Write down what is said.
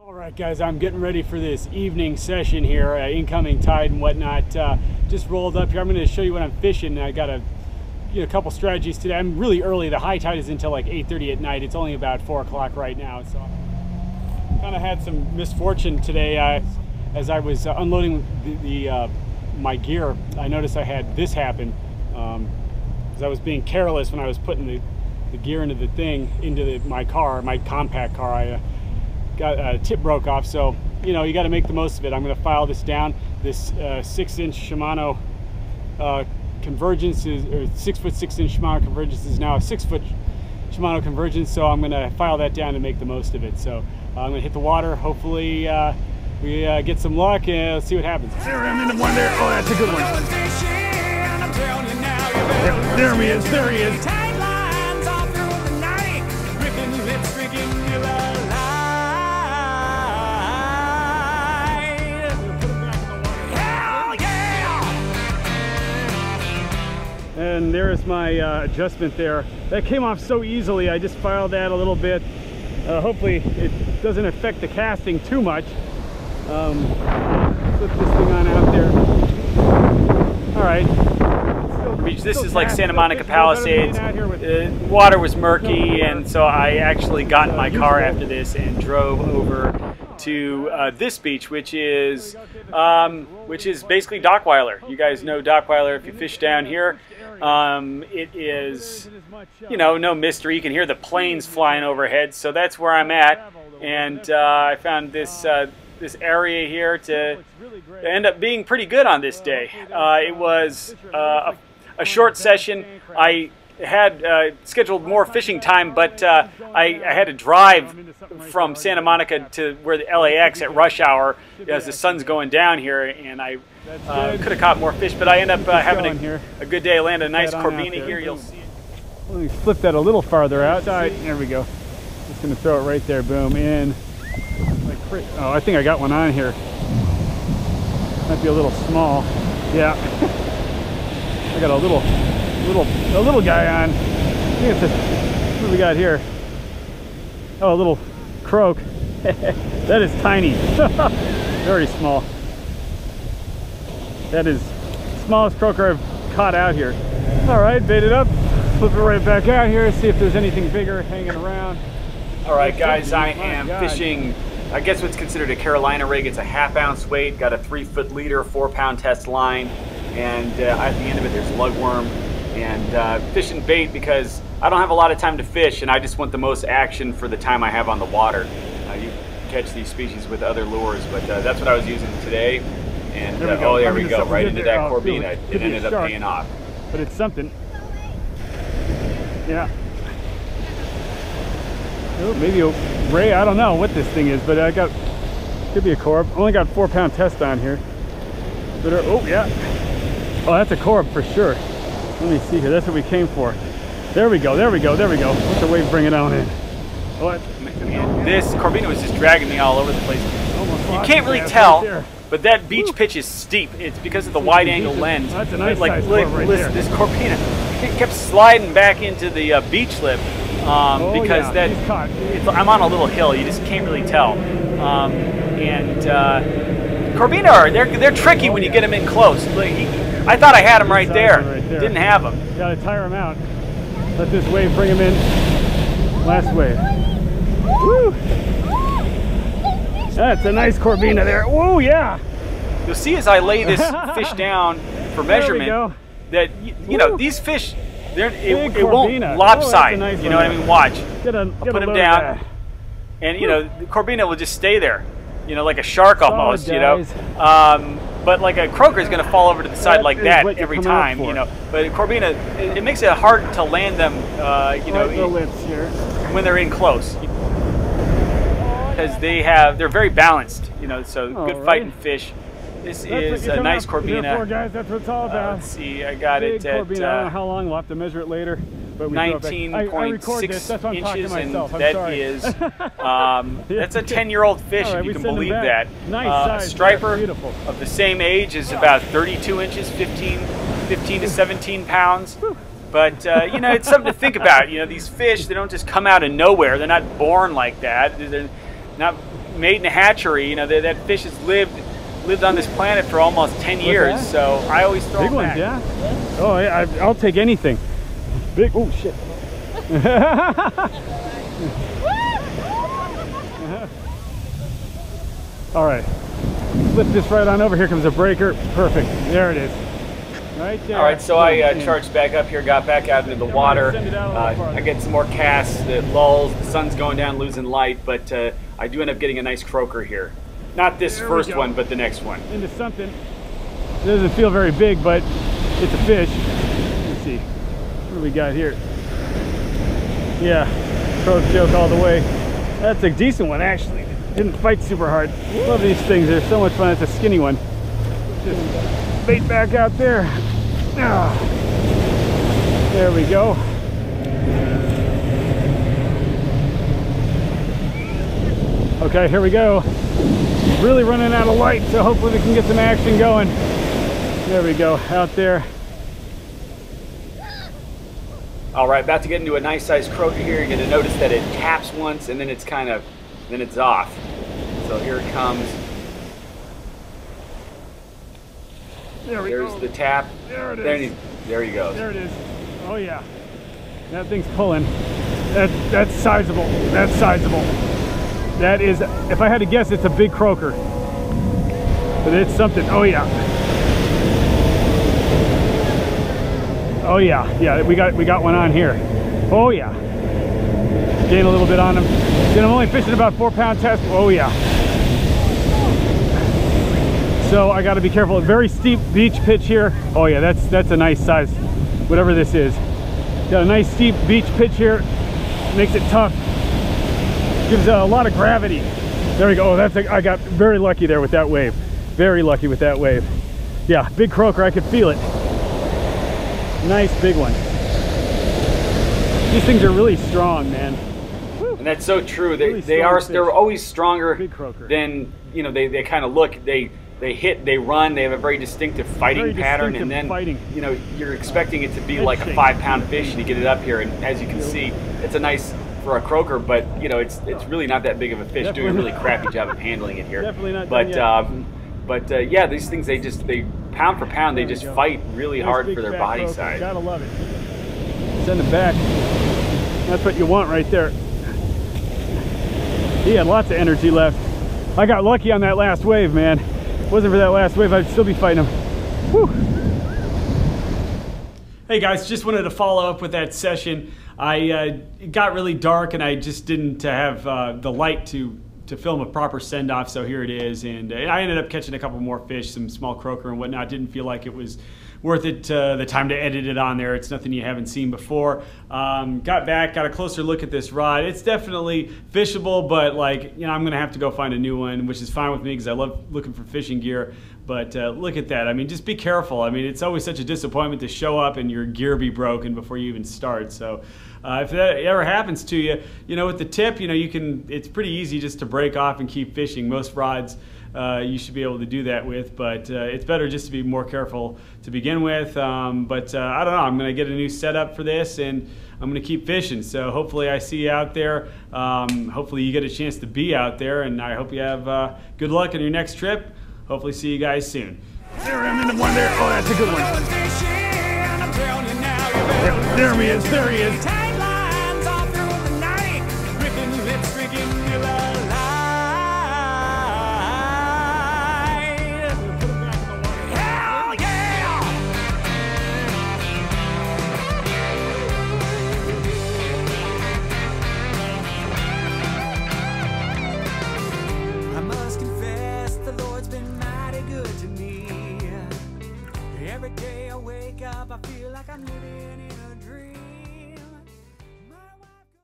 All right, guys, I'm getting ready for this evening session here, incoming tide and whatnot. Just rolled up here. I'm going to show you what I'm fishing. I got a couple strategies today. I'm really early. The high tide is until like 8:30 at night. It's only about 4 o'clock right now, so kind of had some misfortune today. As I was unloading my gear, I noticed I had this happen. As I was being careless when I was putting the gear into the thing, into my car, my compact car. I got a tip broke off, so you got to make the most of it. I'm going to file this down. This 6-inch Shimano convergence is, or 6'6" Shimano convergence is now a 6-foot Shimano convergence, so I'm going to file that down and make the most of it. So I'm going to hit the water. Hopefully we get some luck, and let's see what happens. There, I'm in the one there. Oh, that's a good one. There he is. There he is. And there's my adjustment there. That came off so easily. I just filed that a little bit. Hopefully it doesn't affect the casting too much. Flip this thing on out there. All right. This is like Santa Monica Palisades. Water was murky, and so I actually got in my car after this and drove over to this beach, which is basically Dockweiler. You guys know Dockweiler if you fish down here. It is, no mystery. You can hear the planes flying overhead, so that's where I'm at. And I found this this area here to end up being pretty good on this day. It was a short session. I had scheduled more fishing time, but I had to drive from Santa Monica to where the LAX at rush hour as the sun's going down here, and I could have caught more fish, but I ended up having a good day. I landed a nice Corbina here. You'll see it. Let me flip that a little farther out. There we go. Just going to throw it right there. Boom. In. Oh, I think I got one on here. Might be a little small. Yeah. I got a little guy on. I think it's what do we got here? Oh, a little croak. That is tiny. Very small. That is the smallest croaker I've caught out here. All right, bait it up, flip it right back out here, see if there's anything bigger hanging around. All right, guys, I am fishing, I guess what's considered a Carolina rig. It's a half-ounce weight, got a 3-foot leader, 4-pound test line, and at the end of it there's lugworm. And fishing bait because I don't have a lot of time to fish, and I just want the most action for the time I have on the water. You catch these species with other lures, but that's what I was using today. And oh, there we go, right into that Corbina. It ended up paying off. But it's something. Yeah. Oh, maybe a ray. I don't know what this thing is, but I got, could be a corb. Only got 4-pound test on here. But, oh yeah. Oh, that's a corb for sure. Let me see here. That's what we came for. There we go. There we go. There we go. Let the wave bring it on in. What? This Corbina was just dragging me all over the place. You can't really tell, but that beach pitch is steep. It's because of the wide-angle lens. That's a nice size corb right there. This Corbina kept sliding back into the beach lip because I'm on a little hill. You just can't really tell. Corbina, they're tricky when you get them in close. I thought I had them right there. Didn't have them. Got to tire them out. Let this wave bring them in. Last wave. Woo! That's a nice Corbina there. Whoa, yeah. You'll see as I lay this fish down for measurement that these fish, it won't lopside. Nice, you know what I mean? Watch. I'll put them down, and the Corbina will just stay there. Like a shark almost. But like a croaker is going to fall over to the side like that every time, But Corbina, it makes it hard to land them, when they're in close, because they're very balanced, So good fighting fish. This is a nice Corbina. Guys, that's what it's all about. Let's see, I got it at I don't know how long. We'll have to measure it later. 19.6 inches, and that is that's a 10-year-old fish, if you can believe that. Nice a striper of the same age is about 32 inches, 15 to 17 pounds. But it's something to think about. These fish, they don't just come out of nowhere. They're not born like that. They're not made in a hatchery. You know, that fish has lived on this planet for almost 10 years, so I always throw them back. Big ones, yeah. Oh, I'll take anything. Big, oh shit. All right, flip this right on over. Here comes a breaker. Perfect, there it is. Right there. All right, so I charged back up here, got back out into the water. I get some more casts, it lulls, the sun's going down, losing light, but I do end up getting a nice croaker here. Not this first one, but the next one. Into something. It doesn't feel very big, but it's a fish. Let's see. What do we got here? Yeah, croak joke all the way. That's a decent one, actually. Didn't fight super hard. Love these things. They're so much fun. It's a skinny one. Just bait back out there. Ah. There we go. Okay, here we go. Really running out of light, so hopefully we can get some action going. There we go, out there. All right, about to get into a nice sized croaker here. You're gonna notice that it taps once and then it's then it's off. So here it comes. There's the tap. There it is. There he goes. There it is. Oh yeah. That thing's pulling. That's sizable. That's sizable. That is, if I had to guess, it's a big croaker. But it's something. Oh yeah. Oh yeah. Yeah, we got one on here. Oh yeah. Gain a little bit on him. Then I'm only fishing about 4-pound test. Oh yeah. So I got to be careful. A very steep beach pitch here. Oh yeah, that's a nice size, whatever this is. Got a nice steep beach pitch here. Makes it tough. Gives a lot of gravity. There we go. Oh, I got very lucky there with that wave. Very lucky with that wave. Yeah, big croaker. I could feel it. Nice big one. These things are really strong, man. Woo. And that's so true. They're always stronger than, you know, they kind of look. They hit, they run, they have a very distinctive fighting pattern, and then you know, you're expecting it to be like a 5-pound fish and you get it up here, and as you can see, it's a nice for a croaker, but you know, it's really not that big of a fish. Doing a really crappy job of handling it here. Definitely not. But yeah, these things, they pound for pound, they just fight really hard for their body size. Gotta love it. Send it back. That's what you want right there. He had lots of energy left. I got lucky on that last wave, man. Wasn't for that last wave, I'd still be fighting him. Whew. Hey guys, just wanted to follow up with that session. It got really dark and I just didn't have the light to film a proper send-off, so here it is. And I ended up catching a couple more fish, some small croaker and whatnot. Didn't feel like it was worth it, the time to edit it on there. It's nothing you haven't seen before. Got back, got a closer look at this rod. It's definitely fishable, but like, you know, I'm gonna have to go find a new one, which is fine with me because I love looking for fishing gear. But look at that. I mean, just be careful. I mean, it's always such a disappointment to show up and your gear be broken before you even start. So if that ever happens to you, you know, with the tip, you know, it's pretty easy just to break off and keep fishing. Most rods you should be able to do that with, but it's better just to be more careful to begin with. I don't know, I'm going to get a new setup for this and I'm going to keep fishing. So hopefully I see you out there. Hopefully you get a chance to be out there, and I hope you have good luck on your next trip. Hopefully see you guys soon. There, I'm in the one there. Oh, that's a good one. There he is. There he is. Every day I wake up, I feel like I'm living in